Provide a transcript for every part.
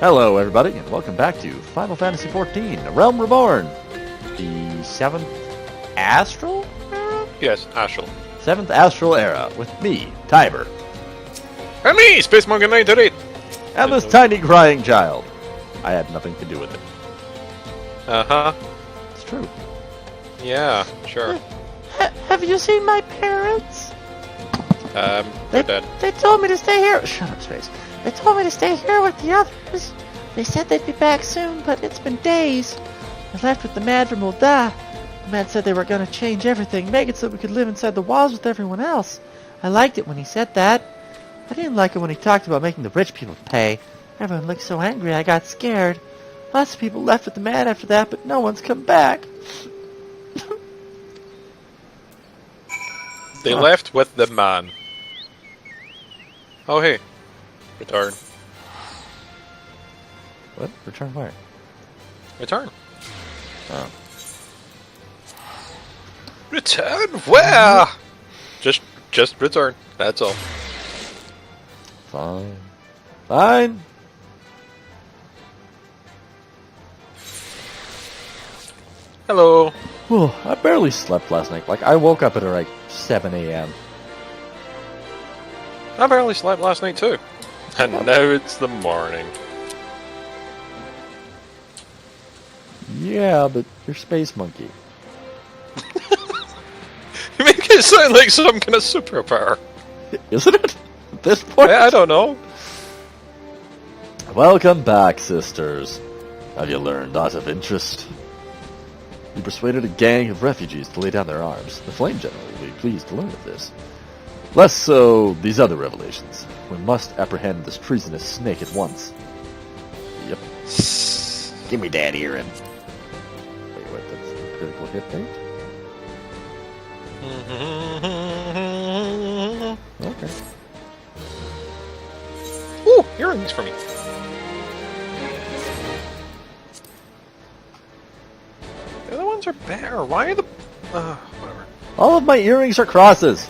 Hello, everybody, and welcome back to Final Fantasy XIV, A Realm Reborn, the 7th Astral Era? Yes, Astral. 7th Astral Era, with me, Tiber. And me, Space Monkey 938! And this tiny crying child. I had nothing to do with it. Uh-huh. It's true. Yeah, sure. Have you seen my parents? They're dead. They told me to stay here. Shut up, Space. They told me to stay here with the others. They said they'd be back soon, but it's been days. I left with the man from Ul'dah. The man said they were going to change everything, make it so we could live inside the walls with everyone else. I liked it when he said that. I didn't like it when he talked about making the rich people pay. Everyone looked so angry I got scared. Lots of people left with the man after that, but no one's come back. They left with the man. Oh, hey. Return. What? Return where? Return. Oh. Return where? Just return. That's all. Fine. Fine. Hello. Whew, I barely slept last night. Like, I woke up at like 7 a.m. I barely slept last night too. And now it's the morning. Yeah, but you're Space Monkey. You make it sound like some kind of superpower. Isn't it? At this point? I don't know. Welcome back, sisters. Have you learned aught of interest? You persuaded a gang of refugees to lay down their arms. The Flame General will be pleased to learn of this. Less so these other revelations. We must apprehend this treasonous snake at once. Yep. Give me that earring. Wait, what? That's the critical hit rate? Okay. Ooh, earrings for me. The other ones are better. Why are the... whatever. All of my earrings are crosses.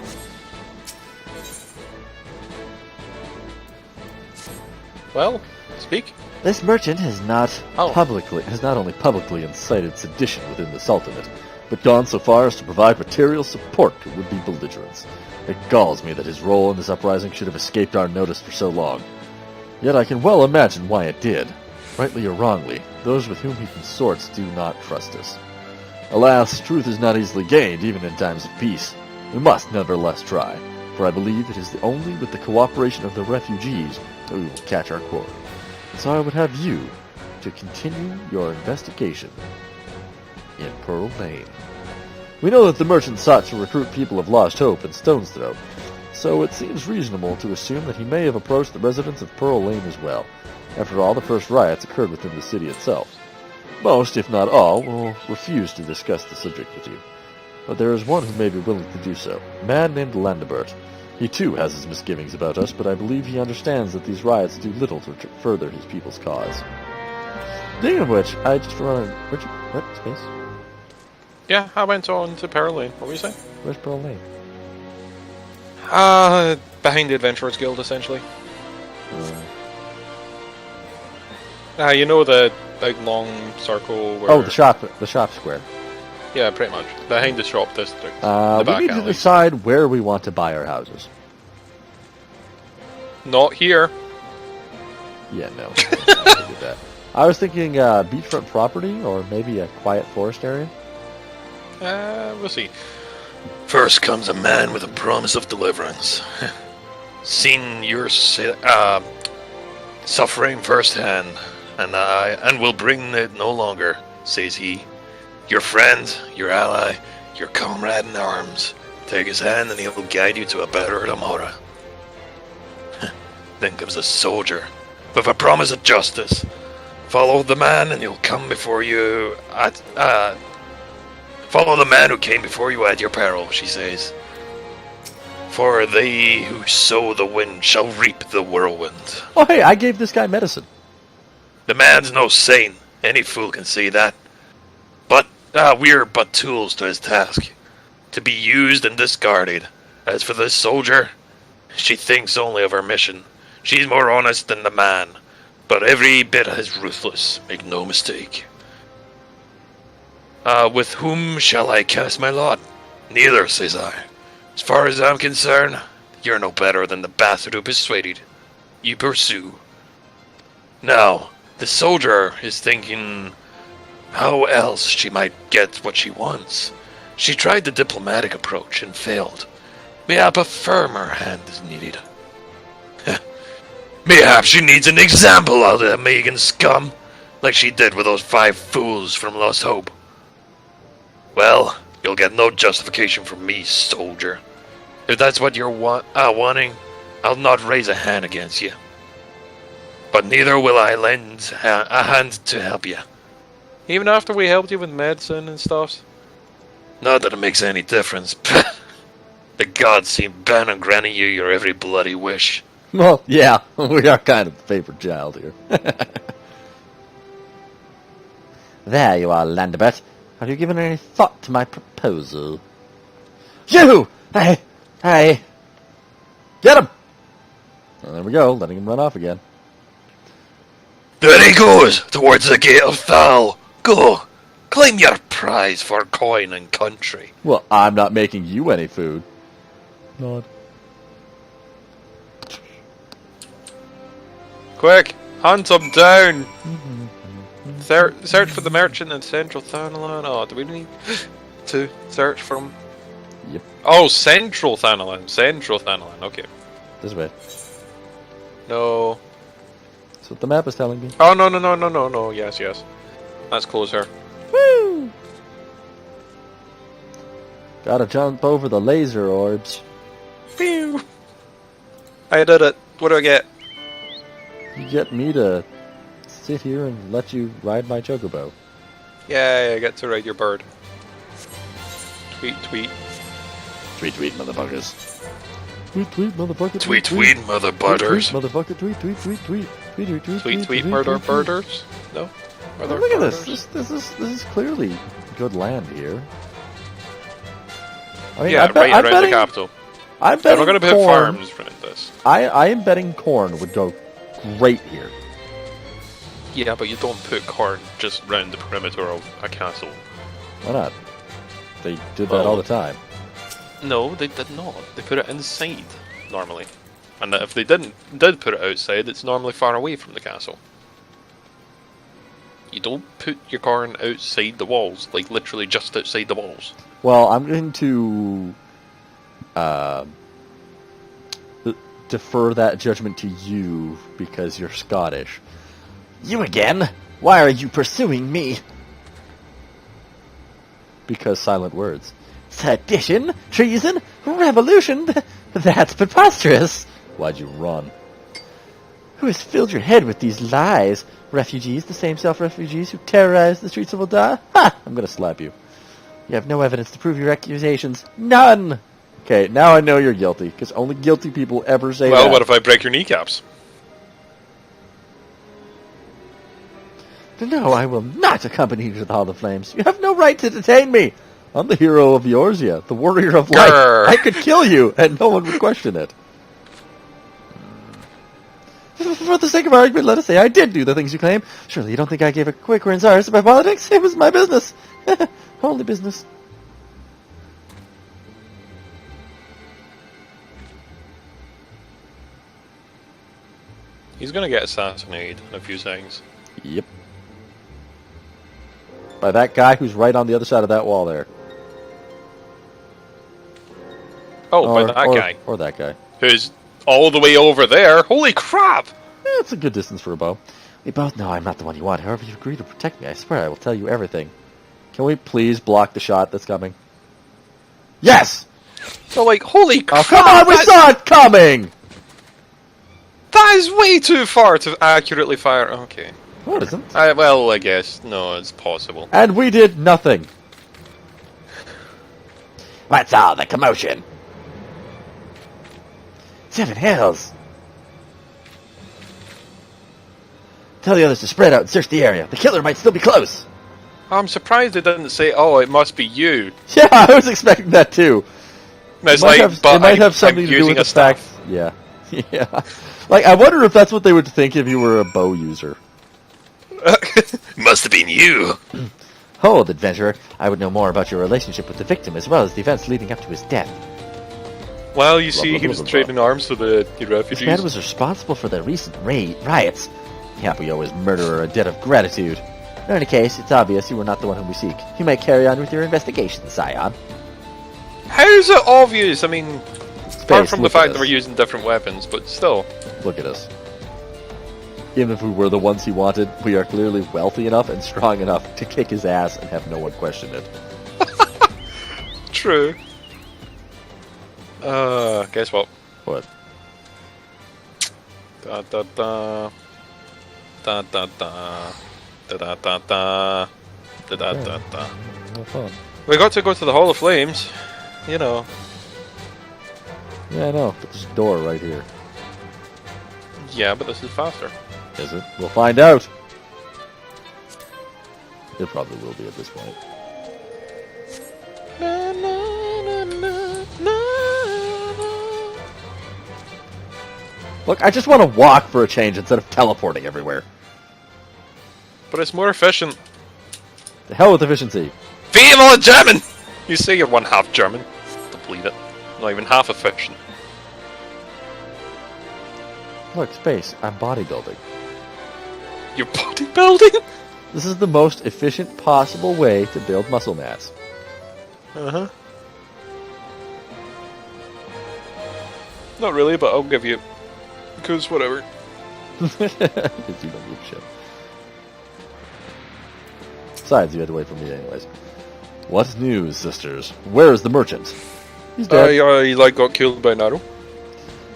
Well, speak. This merchant has not Oh. only publicly incited sedition within the Sultanate, but gone so far as to provide material support to would-be belligerents. It galls me that his role in this uprising should have escaped our notice for so long. Yet I can well imagine why it did. Rightly or wrongly, those with whom he consorts do not trust us. Alas, truth is not easily gained, even in times of peace. We must nevertheless try, for I believe it is only with the cooperation of the refugees that we will catch our quarry. So I would have you to continue your investigation in Pearl Lane. We know that the merchant sought to recruit people of Lost Hope and Stone's Throw, so it seems reasonable to assume that he may have approached the residents of Pearl Lane as well. After all, the first riots occurred within the city itself. Most, if not all, will refuse to discuss the subject with you. But there is one who may be willing to do so, a man named Landebert. He too has his misgivings about us, but I believe he understands that these riots do little to further his people's cause. Speaking of which, I just remembered... What? Space? Yeah, I went on to Pearl Lane. What were you saying? Where's Pearl Lane? Behind the Adventurers Guild, essentially. You know the big long circle where... Oh, the shop square. Yeah, pretty much. Behind the shop district. We need to decide where we want to buy our houses. Not here. Yeah, no. I can't do that. I was thinking beachfront property, or maybe a quiet forest area. We'll see. First comes a man with a promise of deliverance. Seen your suffering firsthand, and will bring it no longer, says he. Your friend, your ally, your comrade in arms. Take his hand and he'll guide you to a better tomorrow. Then comes a soldier with a promise of justice. Follow the man and he'll come before you at... Follow the man who came before you at your peril, she says. For they who sow the wind shall reap the whirlwind. Oh, hey, I gave this guy medicine. The man's no saint. Any fool can see that. But we're but tools to his task, to be used and discarded. As for this soldier, she thinks only of her mission. She's more honest than the man, but every bit as ruthless, make no mistake. With whom shall I cast my lot? Neither, says I. As far as I'm concerned, you're no better than the bastard who persuaded. You pursue. Now, the soldier is thinking how else she might get what she wants. She tried the diplomatic approach and failed. Mayhap a firmer hand is needed. Mayhap she needs an example out of the Megan scum, like she did with those 5 fools from Lost Hope. Well, you'll get no justification from me, soldier. If that's what you're wanting, I'll not raise a hand against you. But neither will I lend a hand to help you. Even after we helped you with medicine and stuff? Not that it makes any difference. The gods seem bent on granting you your every bloody wish. Well, yeah, we are kind of the favorite child here. There you are, Landabert. Have you given any thought to my proposal? You! Hey! Get him! Well, there we go, letting him run off again. There he goes, towards the gate of Thal. Go, claim your prize for coin and country. Well, I'm not making you any food. Nod. Quick! Hunt him down! Search for the merchant in Central Thanalan. Oh, do we need to search for him? Yep. Oh, Central Thanalan. Central Thanalan, okay. This way. No. That's what the map is telling me. Oh, no. Yes. That's closer. Woo! Gotta jump over the laser orbs. Phew! I did it. What do I get? You get me to sit here and let you ride my chocobo. Yay, I get to ride your bird. Tweet. Tweet, motherfuckers. Tweet, motherfucker. Tweet, mother butters. Tweet, motherfucker. Tweet. Tweet, murder birders? No? Oh, look at this. This is clearly good land here. I mean, Yeah, right around the capital. I'm They're betting not going to put corn. farms in this. I am betting corn would go great here. Yeah, but you don't put corn just round the perimeter of a castle. Why not? They did that all the time. No, they did not. They put it inside, normally. And if they did put it outside, it's normally far away from the castle. You don't put your corn outside the walls, like literally just outside the walls. Well, I'm going to defer that judgment to you because you're Scottish. You again? Why are you pursuing me? Because silent words. Sedition? Treason? Revolution? That's preposterous. Why'd you run? Who has filled your head with these lies? Refugees, the same self-refugees who terrorize the streets of Ul'dah? Ha! I'm gonna slap you. You have no evidence to prove your accusations. None! Okay, now I know you're guilty, because only guilty people ever say that. Well, what if I break your kneecaps? No, I will not accompany you to the Hall of Flames. You have no right to detain me. I'm the hero of Eorzea, the warrior of light. Grr. I could kill you, and no one would question it. For the sake of argument, let us say I did do the things you claim. Surely you don't think I gave a quick rinse to my politics? It was my business. Only business. He's gonna get assassinated in a few seconds. Yep. By that guy who's right on the other side of that wall there. Oh, by that guy. Or that guy. Who's all the way over there. Holy crap! It's a good distance for a bow. We both know I'm not the one you want. However, you agree to protect me. I swear I will tell you everything. Can we please block the shot that's coming? Yes! So, like, holy crap! Oh, come on! We saw it coming! That is way too far to accurately fire. Okay. No, it isn't. Well, I guess. No, it's possible. And we did nothing. What's all the commotion? 7 Hills. Tell the others to spread out and search the area. The killer might still be close. I'm surprised they didn't say, oh, it must be you. Yeah, I was expecting that too. It's It might like, have, but it might have I'm something to do using with a the fact. staff. Yeah. Yeah. Like, I wonder if that's what they would think if you were a bow user. Must have been you. Hold, adventurer. I would know more about your relationship with the victim as well as the events leading up to his death. Well, you see, he was trading arms for the This refugees. man was responsible for the recent riots. Can't we always murder a debt of gratitude? In any case, it's obvious you were not the one whom we seek. You may carry on with your investigation, Scion. How's it obvious? I mean, apart from the look at fact that us. we're using different weapons, but still. Look at us. Even if we were the ones he wanted, we are clearly wealthy enough and strong enough to kick his ass and have no one question it. True. Guess what? What? Da da da. Da da da. Da da da da. Da da da da. No fun. We got to go to the Hall of Flames. You know. Yeah, I know, but there's a door right here. Yeah, but this is faster. Is it? We'll find out! It probably will be at this point. Look, I just want to walk for a change instead of teleporting everywhere. But it's more efficient. The hell with efficiency. Female German! You say you're one half German. Don't believe it. Not even half efficient. Look, space. I'm bodybuilding. You're bodybuilding? This is the most efficient possible way to build muscle mass. Uh-huh. Not really, but I'll give you... Because whatever. Because you don't give a shit. Besides, you had to wait for me anyways. What news, sisters? Where is the merchant? He's dead. He like got killed by Naru.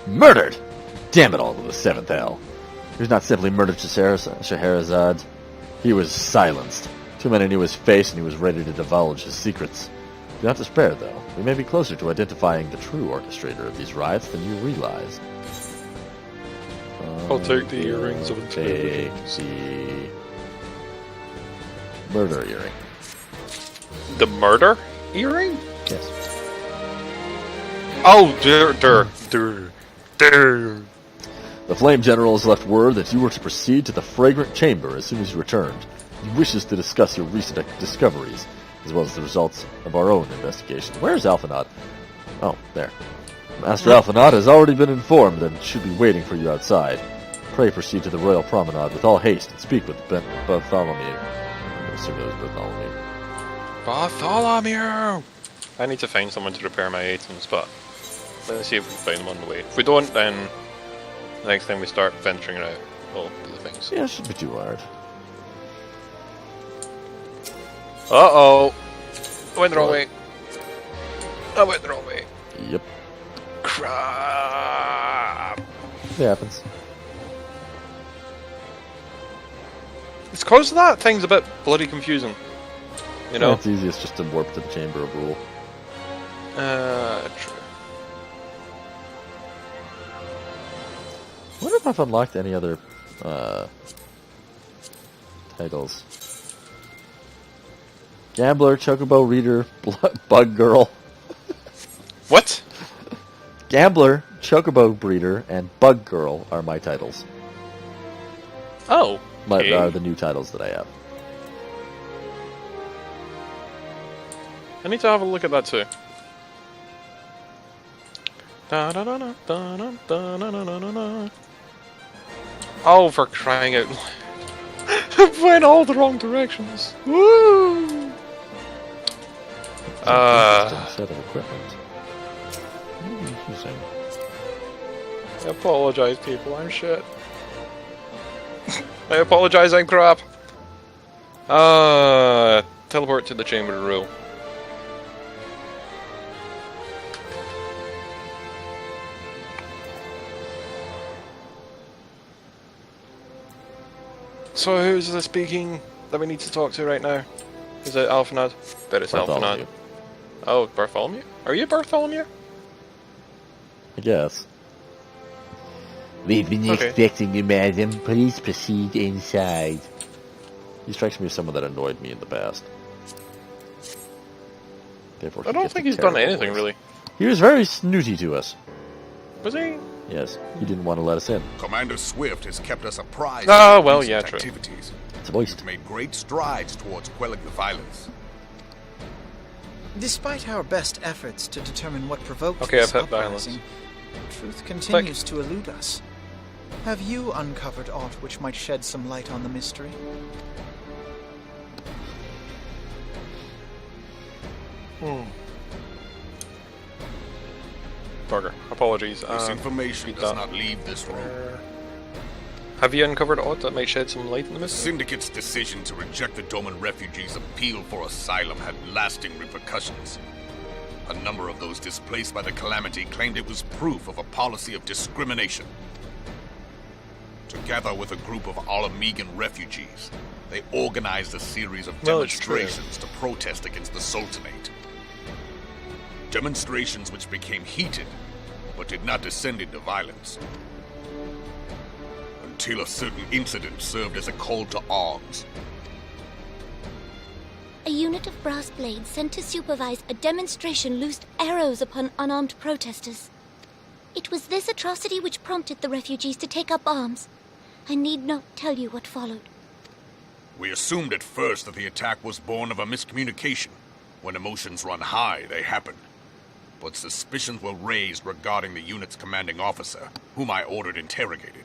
Murdered! Damn it all to the seventh hell. He was not simply murdered Scheherazade. He was silenced. Too many knew his face and he was ready to divulge his secrets. Do not despair, though. We may be closer to identifying the true orchestrator of these riots than you realize. I'll take the earrings of Take integrity. the murder earring. The murder earring? Yes. Oh, der. The Flame General has left word that you were to proceed to the Fragrant Chamber as soon as you returned. He wishes to discuss your recent discoveries, as well as the results of our own investigation. Where's Alphanod? Oh, there. Master Alphanod has already been informed and should be waiting for you outside. Pray proceed to the Royal Promenade with all haste and speak with Bartholomew. I assume it was Bartholomew. Bartholomew! I need to find someone to repair my items, but let's see if we can find them on the way. If we don't, then the next time we start venturing out, we'll do the things. Yeah, it shouldn't be too hard. Uh-oh! I went the wrong way. I went the wrong way. Yep, Crap! it happens. It's cause of that thing's a bit bloody confusing. You know? Yeah, it's easiest just to warp to the Chamber of Rule. True. I wonder if I've unlocked any other titles. Gambler, Chocobo Reader, Bug Girl. What? Gambler, Chocobo Breeder, and Bug Girl are my titles. Oh. My, are the new titles that I have. I need to have a look at that too. Da-da-da-da, da-da-da-da-da-da-da. Oh, for crying out loud. I went all the wrong directions. Woo! Interesting set of equipment. Interesting. I apologize, people. I'm shit. I apologize, I'm crap. Teleport to the Chamber of Rule. So who's the speaking that we need to talk to right now? Is it Alphanod? Bet it's Bartholomew. Alphanod. Oh, Bartholomew? Are you Bartholomew? I guess. We've been Okay. expecting you, madam. Please proceed inside. He strikes me as someone that annoyed me in the past. Therefore, I don't gets think the he's done terrible anything voice. really. He was very snooty to us. Was he? Yes, he didn't want to let us in. Commander Swift has kept us apprised Oh, of well, recent yeah, true. activities. It's moist. We've made great strides towards quelling the violence. Despite our best efforts to determine what provoked Okay, this I've hit violence. uprising, truth continues to elude us. Have you uncovered aught which might shed some light on the mystery? Bugger. Apologies. This information read does that. not leave this room. Have you uncovered aught that might shed some light in the The mystery? Syndicate's decision to reject the Doman refugees' appeal for asylum had lasting repercussions. A number of those displaced by the calamity claimed it was proof of a policy of discrimination. Together with a group of Alamegan refugees, they organized a series of Well, it's true. demonstrations to protest against the Sultanate. Demonstrations which became heated, but did not descend into violence. Until a certain incident served as a call to arms. A unit of brass blades sent to supervise a demonstration loosed arrows upon unarmed protesters. It was this atrocity which prompted the refugees to take up arms. I need not tell you what followed. We assumed at first that the attack was born of a miscommunication. When emotions run high, they happen. But suspicions were raised regarding the unit's commanding officer, whom I ordered interrogated.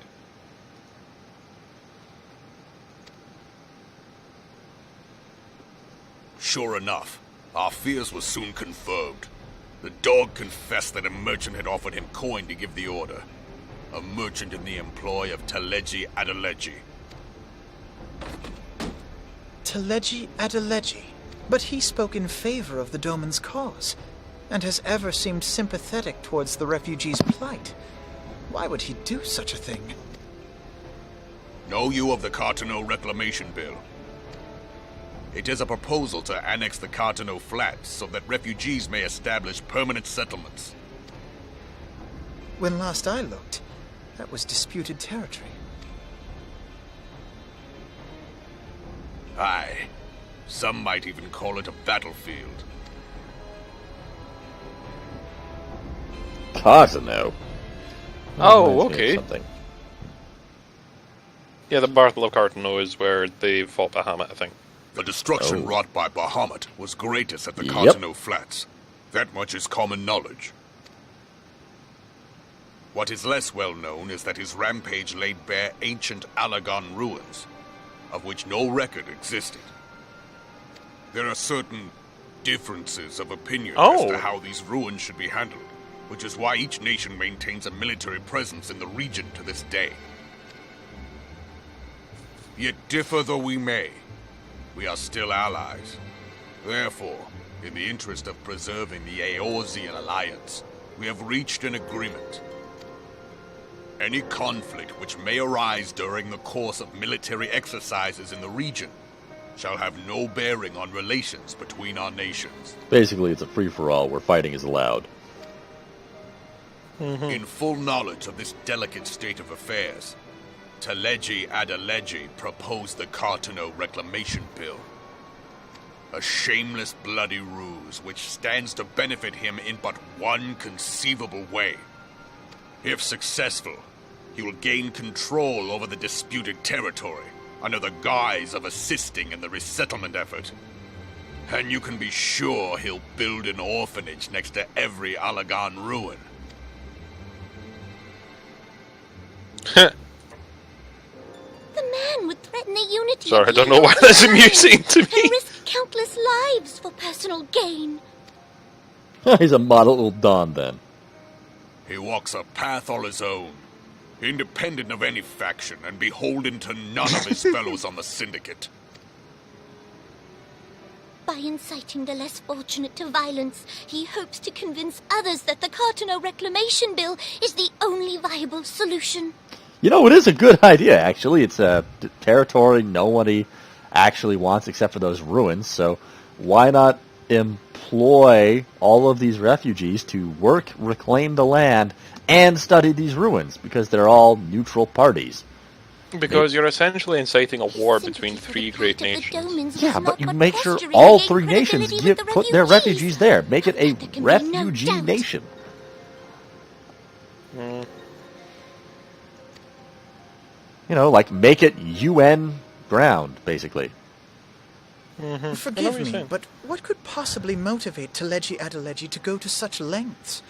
Sure enough, our fears were soon confirmed. The dog confessed that a merchant had offered him coin to give the order. A merchant in the employ of Tiberiosity and Tiberiosity Adeleji, but he spoke in favor of the Doman's cause, and has ever seemed sympathetic towards the refugees' plight. Why would he do such a thing? Know you of the Cartano Reclamation Bill? It is a proposal to annex the Cartano Flats so that refugees may establish permanent settlements. When last I looked, that was disputed territory. Aye. Some might even call it a battlefield. Cartano. Oh, Reminds me of okay. Something. Yeah, the Battle of Cartano is where they fought Bahamut, I think. The destruction Oh. wrought by Bahamut was greatest at the Yep. Cartano Flats. That much is common knowledge. What is less well known is that his rampage laid bare ancient Alagon ruins, of which no record existed. There are certain differences of opinion as Oh. to how these ruins should be handled, which is why each nation maintains a military presence in the region to this day. Yet differ though we may, we are still allies. Therefore, in the interest of preserving the Eorzean alliance, we have reached an agreement. Any conflict which may arise during the course of military exercises in the region shall have no bearing on relations between our nations. Basically, it's a free-for-all where fighting is allowed. In full knowledge of this delicate state of affairs, Tiberiosity Adeleji proposed the Cartano Reclamation Bill. A shameless bloody ruse which stands to benefit him in but one conceivable way. If successful, he will gain control over the disputed territory under the guise of assisting in the resettlement effort. And you can be sure he'll build an orphanage next to every Alagon ruin. The man would threaten the unity Sorry, of I don't the know why that's Alliance amusing to and me. risk countless lives for personal gain. He's a model little Don, then. He walks a path all his own, independent of any faction and beholden to none of his fellows on the Syndicate. By inciting the less fortunate to violence, he hopes to convince others that the Cartano Reclamation Bill is the only viable solution. You know, it is a good idea, actually. It's a territory nobody actually wants except for those ruins, so why not employ all of these refugees to work, reclaim the land, and study these ruins, because they're all neutral parties. Because you're essentially inciting a war between three great nations. Yeah, but you make sure all three nations put their refugees there. Make it a refugee nation. You know, like, make it UN ground, basically. Forgive me, but what could possibly motivate Taleji Adeleji to go to such lengths?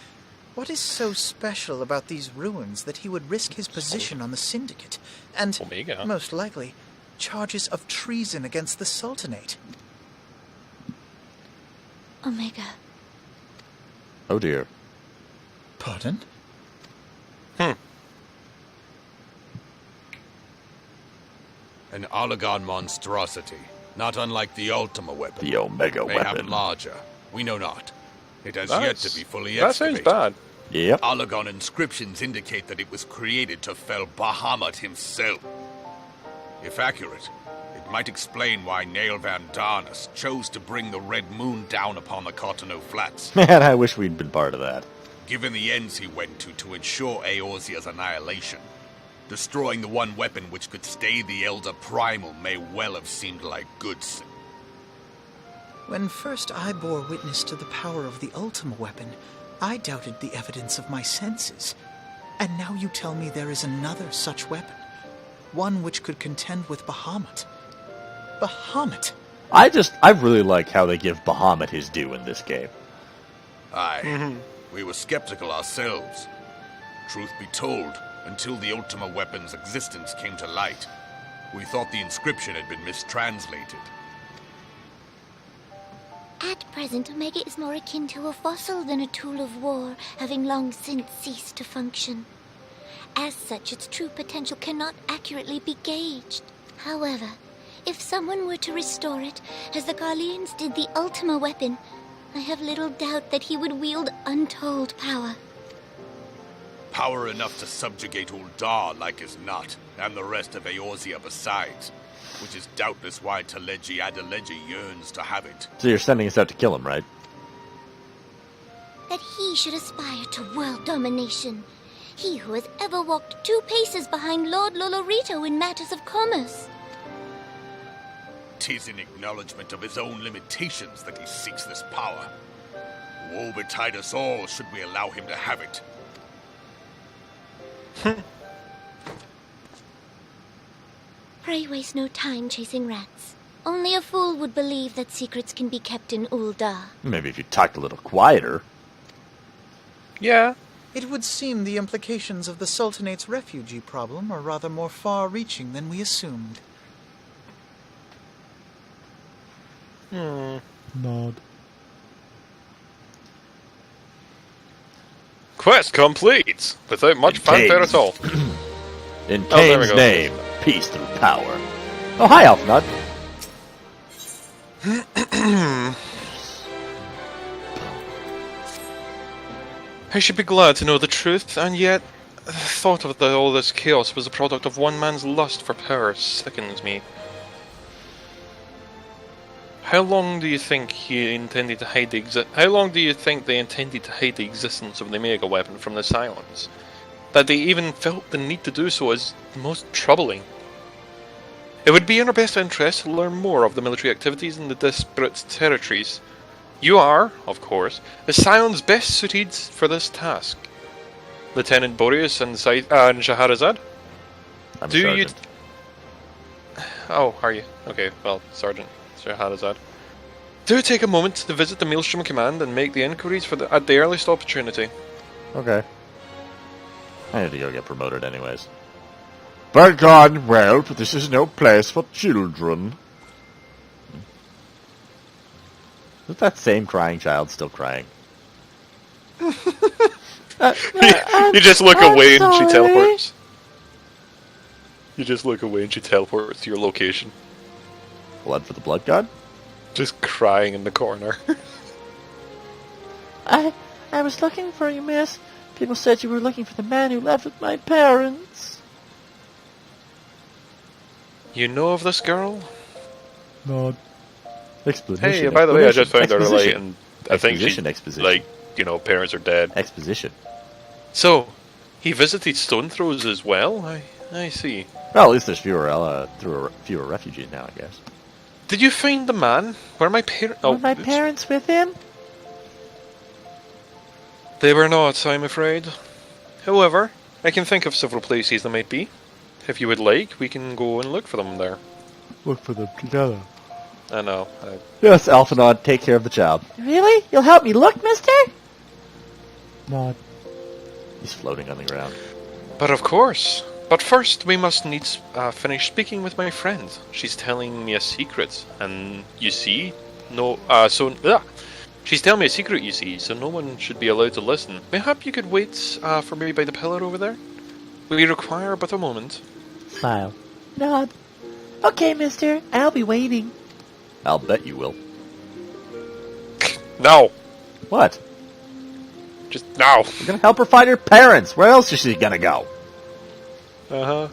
What is so special about these ruins that he would risk his position on the Syndicate? And, Omega. most likely, charges of treason against the Sultanate. Omega. Oh dear. Pardon? An Oligon monstrosity, not unlike the Ultima weapon. The Omega Mayhap weapon. larger. We know not. It has yet to be fully That sounds excavated. bad. Yep. Oligon inscriptions indicate that it was created to fell Bahamut himself. If accurate, it might explain why Nail Van Darnus chose to bring the Red Moon down upon the Cotonou Flats, Man, I wish we'd been part of that. given the ends he went to ensure Eorzea's annihilation. Destroying the one weapon which could stay the Elder Primal may well have seemed like good sin. When first I bore witness to the power of the Ultima weapon, I doubted the evidence of my senses. And now you tell me there is another such weapon. One which could contend with Bahamut. Bahamut! I really like how they give Bahamut his due in this game. Aye, we were skeptical ourselves. Truth be told, until the Ultima weapon's existence came to light, we thought the inscription had been mistranslated. At present, Omega is more akin to a fossil than a tool of war, having long since ceased to function. As such, its true potential cannot accurately be gauged. However, if someone were to restore it, as the Garleans did the Ultima weapon, I have little doubt that he would wield untold power. Power enough to subjugate Uldar like as not, and the rest of Eorzea besides, which is doubtless why Taleji Adeleji yearns to have it. So you're sending us out to kill him, right? That he should aspire to world domination. He who has ever walked 2 paces behind Lord Lolorito in matters of commerce. 'Tis in acknowledgement of his own limitations that he seeks this power. Woe betide us all should we allow him to have it. Pray waste no time chasing rats. Only a fool would believe that secrets can be kept in Uldar. Maybe if you talked a little quieter. Yeah. It would seem the implications of the Sultanate's refugee problem are rather more far-reaching than we assumed. Nod. Quest complete! Without much fanfare at all. In Oh, there we Kane's go. name, peace through power. Oh, hi, Elfnod. I should be glad to know the truth, and yet the thought of all this chaos was the product of one man's lust for power sickens me. How long do you think he intended to hide How long do you think they intended to hide the existence of the Omega weapon from the Scions? That they even felt the need to do so is most troubling. It would be in our best interest to learn more of the military activities in the disparate territories. You are, of course, the Scions best suited for this task. Lieutenant Boreas and Scheherazade? I'm Do you... Sergeant. Oh, are you? Okay, well, Sergeant Scheherazade. Do take a moment to visit the Maelstrom Command and make the inquiries at the earliest opportunity. Okay. I need to go get promoted anyways. By God, well, but this is no place for children. Is that same crying child still crying? You just look away and she teleports. You just look away and she teleports to your location. Blood for the blood god? Just crying in the corner. I was looking for you, miss. People said you were looking for the man who left with my parents. You know of this girl? Nod. Explanation. Hey, by the way, I just found her exposition. light, and I think she, Exposition. like, you know, parents are dead. Exposition. So, he visited Stone Throws as well? I see. Well, at least there's fewer refugees now, I guess. Did you find the man? Were my parents... Were my parents with him? They were not, I'm afraid. However, I can think of several places they might be. If you would like, we can go and look for them there. Look for them together. I know. Yes, Alphanod, take care of the child. Really? You'll help me look, mister? Nod. He's floating on the ground. But of course. But first, we must needs finish speaking with my friend. She's telling me a secret, and you see, she's telling me a secret, you see, so no one should be allowed to listen. Mayhap you could wait for me by the pillar over there? We require but a moment. Smile. Nod. Okay, mister. I'll be waiting. I'll bet you will. No! What? Just no! You're gonna help her find her parents. Where else is she gonna go? Uh-huh.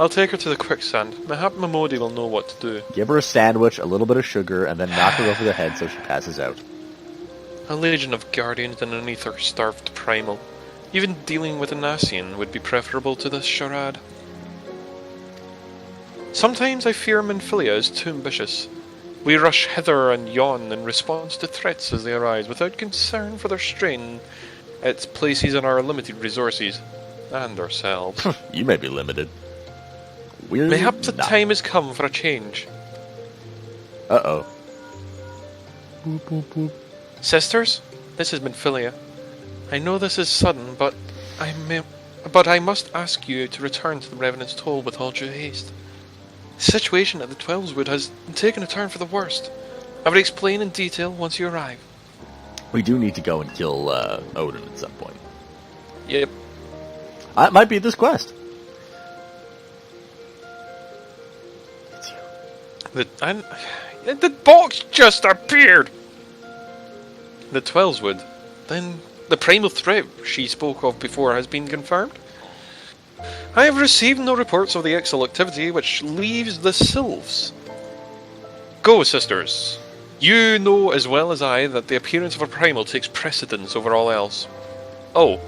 I'll take her to the quicksand. Mayhap Mamodi will know what to do. Give her a sandwich, a little bit of sugar, and then knock her over the head so she passes out. A legion of guardians and an ether-starved primal. Even dealing with an Asian would be preferable to this charade. Sometimes I fear Menphilia is too ambitious. We rush hither and yon in response to threats as they arise, without concern for their strain it places on our limited resources, and ourselves. You may be limited. We're Mayhap the not. time has come for a change. Uh-oh. Sisters, this is Menphilia. I know this is sudden, but I must ask you to return to the Revenant's Toll with all due haste. The situation at the Twelveswood has taken a turn for the worst. I will explain in detail once you arrive. We do need to go and kill Odin at some point. Yep. It might be this quest. It's you. The box just appeared! The Twelveswood. Then the primal threat she spoke of before has been confirmed? I have received no reports of the Exil activity, which leaves the Sylphs. Go, sisters. You know as well as I that the appearance of a primal takes precedence over all else. Oh,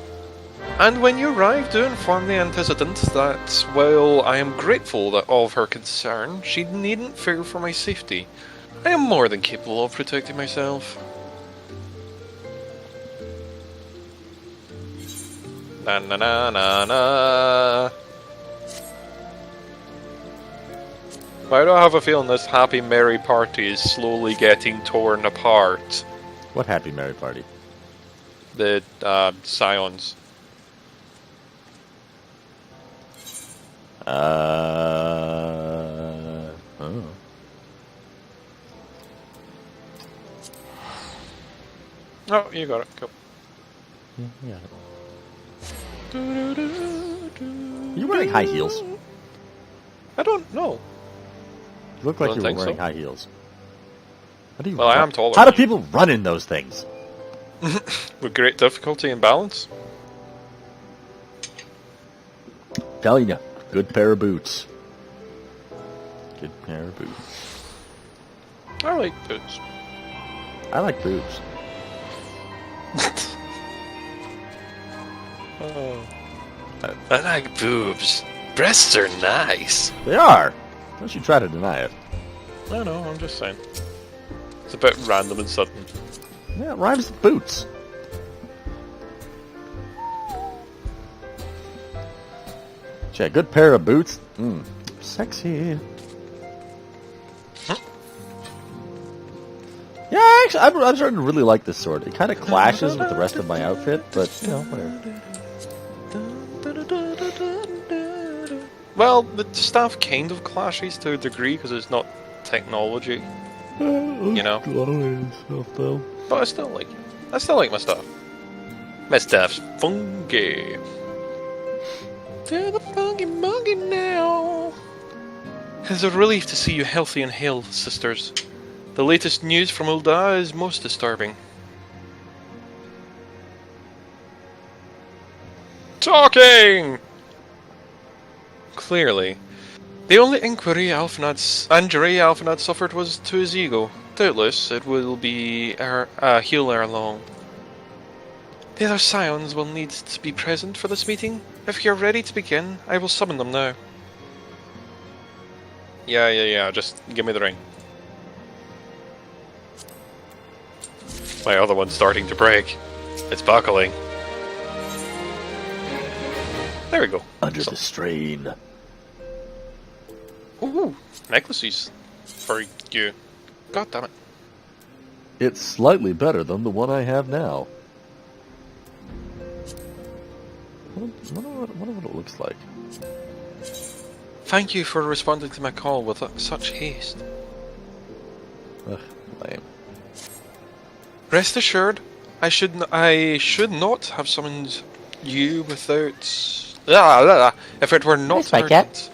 and when you arrive, do inform the antecedent that, while I am grateful of her concern, she needn't fear for my safety. I am more than capable of protecting myself. Na na na na na. Why do I have a feeling this happy merry party is slowly getting torn apart? What happy merry party? The Scions. Oh. Oh, you got it. Cool. Yeah. Are you wearing high heels? I don't know. You look like Don't you were think wearing so. high heels. How do you Well, I run? am taller How do than you. people run in those things? With great difficulty and balance. Telling you, good pair of boots. Good pair of boots. I like boots. I like boobs. Oh. I like boobs. Breasts are nice. They are. Don't you try to deny it. I know, I'm just saying. It's a bit random and sudden. Yeah, it rhymes with boots. Gee, a good pair of boots. Sexy. Yeah, actually, I'm starting to really like this sword. It kind of clashes with the rest of my outfit, but, you know, whatever. Well, the staff kind of clashes to a degree because it's not technology, you know. But I still like it. I still like my stuff. My stuff's funky. To the funky monkey now. It's a relief to see you healthy and hale, sisters. The latest news from Ul'dah is most disturbing. Talking! Clearly. The only injury Alphanad suffered was to his ego. Doubtless, it will be heal ere long. The other Scions will need to be present for this meeting. If you're ready to begin, I will summon them now. Yeah, just give me the ring. My other one's starting to break. It's buckling. There we go. Under the strain. Ooh, necklaces for you. God damn it. It's slightly better than the one I have now. Wonder what it looks like. Thank you for responding to my call with such haste. Ugh, lame. Rest assured, I should not have summoned you without... if it were not Where's my cat? urgent.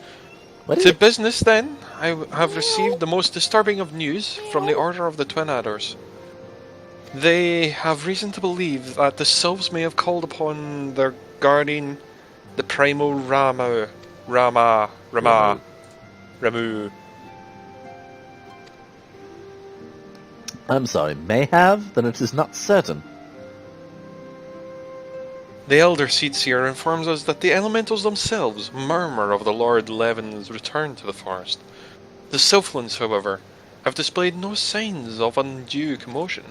What is To it? business then, I have received the most disturbing of news from the Order of the Twin Adders. They have reason to believe that the Sylphs may have called upon their guardian, the Primal Ramu. I'm sorry, may have? Then it is not certain. The Elder Seedseer informs us that the elementals themselves murmur of the Lord Levin's return to the forest. The Sylphlings, however, have displayed no signs of undue commotion.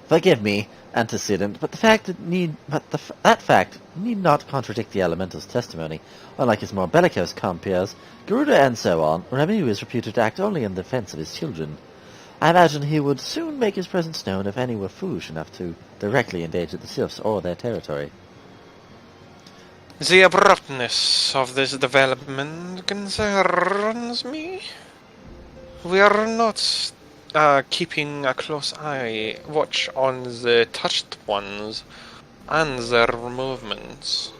Forgive me, antecedent, but that fact need not contradict the elemental's testimony. Unlike his more bellicose compeers, Garuda and so on, Ramu is reputed to act only in defense of his children. I imagine he would soon make his presence known if any were foolish enough to directly endanger the Sylphs or their territory. The abruptness of this development concerns me. We are not keeping a close watch on the touched ones and their movements.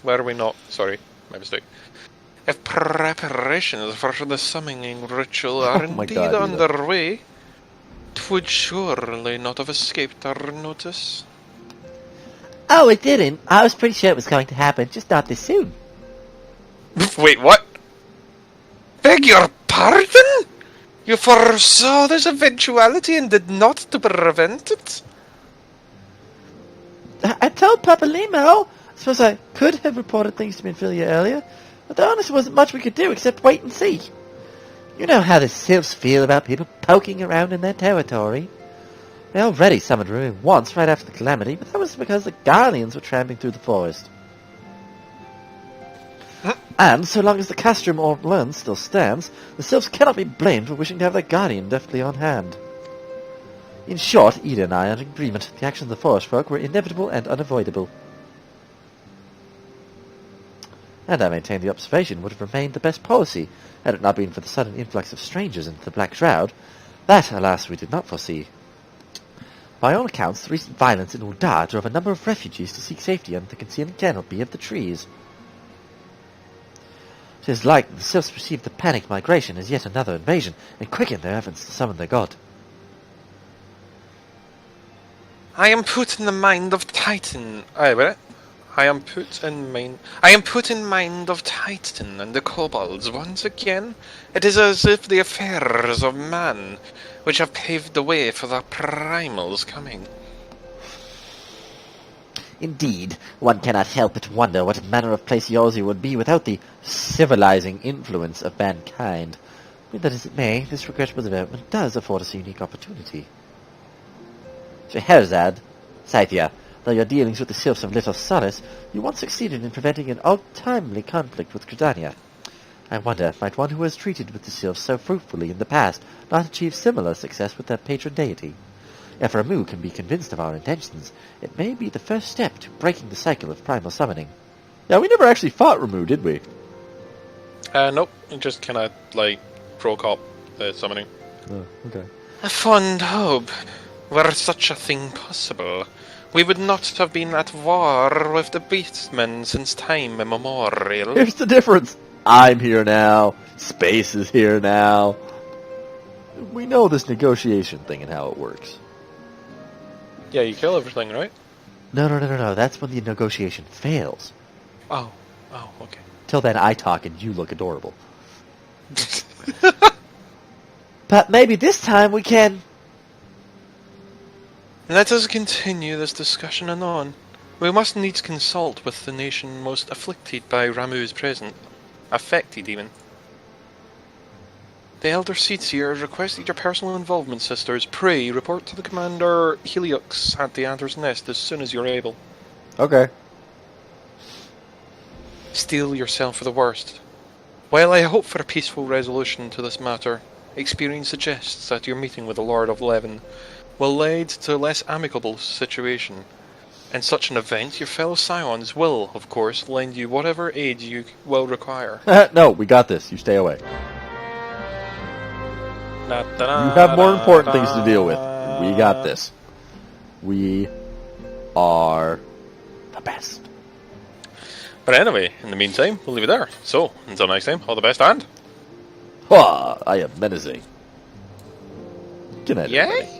Were we not? Sorry, my mistake. If preparations for the summoning ritual are Oh my indeed God, Eva. underway, it would surely not have escaped our notice. Oh, it didn't. I was pretty sure it was going to happen, just not this soon. Wait, what? Beg your pardon? You foresaw this eventuality and did not to prevent it? I told Papa Limo. I suppose I could have reported things to Minfilia earlier, but there honestly wasn't much we could do except wait and see. You know how the Sylphs feel about people poking around in their territory. They already summoned Rue once right after the calamity, but that was because the Guardians were tramping through the forest. And so long as the Castrum Orleans still stands, the Sylphs cannot be blamed for wishing to have their Guardian deftly on hand. In short, Ida and I are in agreement. The actions of the forest folk were inevitable and unavoidable. And I maintain the observation would have remained the best policy, had it not been for the sudden influx of strangers into the Black Shroud. That, alas, we did not foresee. By all accounts, the recent violence in Uldar drove a number of refugees to seek safety under the concealing canopy of the trees. It is likely the Sylphs perceived the panicked migration as yet another invasion, and quickened their efforts to summon their god. I am put in the mind of Titan. I am put in mind of Titan and the kobolds once again. It is as if the affairs of man, which have paved the way for the primal's coming. Indeed, one cannot help but wonder what manner of place Yozi would be without the civilizing influence of mankind. Be that as it may, this regrettable development does afford us a unique opportunity. Scheherazade, Scythia, though your dealings with the Sylphs have little solace, you once succeeded in preventing an untimely conflict with Gridania. I wonder, might one who has treated with the Sylphs so fruitfully in the past not achieve similar success with their patron deity? If Ramu can be convinced of our intentions, it may be the first step to breaking the cycle of primal summoning. Yeah, we never actually fought Ramu, did we? Nope. It just kind of, broke up the summoning. Oh, okay. A fond hope. Were such a thing possible, we would not have been at war with the beastmen since time immemorial. Here's the difference. I'm here now. Space is here now. We know this negotiation thing and how it works. Yeah, you kill everything, right? No. That's when the negotiation fails. Oh, okay. Till then, I talk and you look adorable. But maybe this time we can... Let us continue this discussion anon. We must needs consult with the nation most afflicted by Ramu's presence. Affected, even. The Elder Seedseer has requested your personal involvement, sisters. Pray, report to the Commander Heliux at the Adder's Nest as soon as you're able. Okay. steel yourself for the worst. While I hope for a peaceful resolution to this matter, experience suggests that your meeting with the Lord of Leven will lead to a less amicable situation. In such an event, your fellow Scions will, of course, lend you whatever aid you will require. No, we got this. You stay away. You have more important things to deal with. We got this. We are the best. But anyway, in the meantime, we'll leave it there. So, until next time, all the best and... I am menacing. Good night, everybody. Yay!